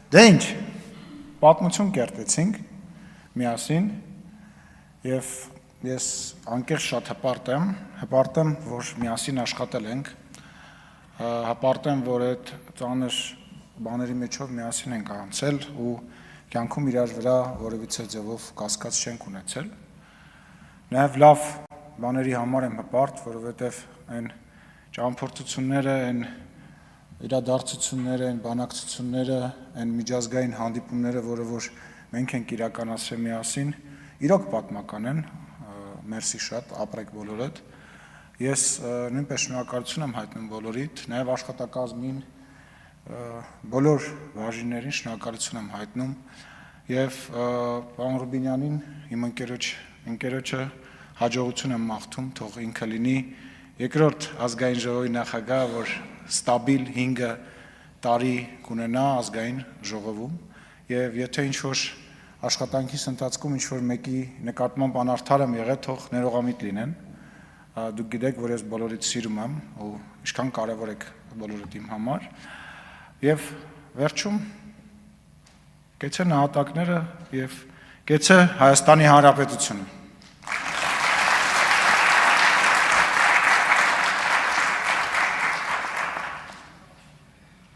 Դե ինչ, պատմություն կերտեցինք միասին և ես անկեղծ շատ հպարտ եմ, որ միասին աշխատել ենք, հպարտ եմ, որ այդ ծանր բաների մեջով միասին ենք անցել ու կյանքում իրար վրա որևիցե ձևով կասկած չենք ունեցել, նաև լավ բաների համար եմ հպարտ, որովհետև այն ճամփորդությունները, այն իրադարձությունները, այն բանակցությունները, այն միջազգային հանդիպումները, որը որ մենք ենք իրականացրել միասին, իրոք պատմական են, մերսի շատ, ապրեք բոլորդ, ես նույնպես շնորհակալություն եմ հայտնում բոլորիդ, նաև աշխատակազմին, բոլոր բաժիններին շնորհակալություն եմ հայտնում և պարոն Ռուբինյանին, իմ ընկերոջը հաջողություն եմ մաղթում, թող ինքը լինի երկրորդ ազգային ժողովի նախագահ, որ ստաբիլ 5 տարի կունենա ազգային ժողովում և եթե ինչ-որ աշխատանքիս ընթացքում ինչ-որ մեկի նկատմամբ անարդար եմ եղել, թող ներողամիտ լինեն, դուք գիտեք, որ ես բոլորիդ սիրում եմ ու ինչքան կարևոր եք բոլորիդ իմ համար և վերջում կեցե նահատակները և կեցե Հայաստանի Հանրապետությունը։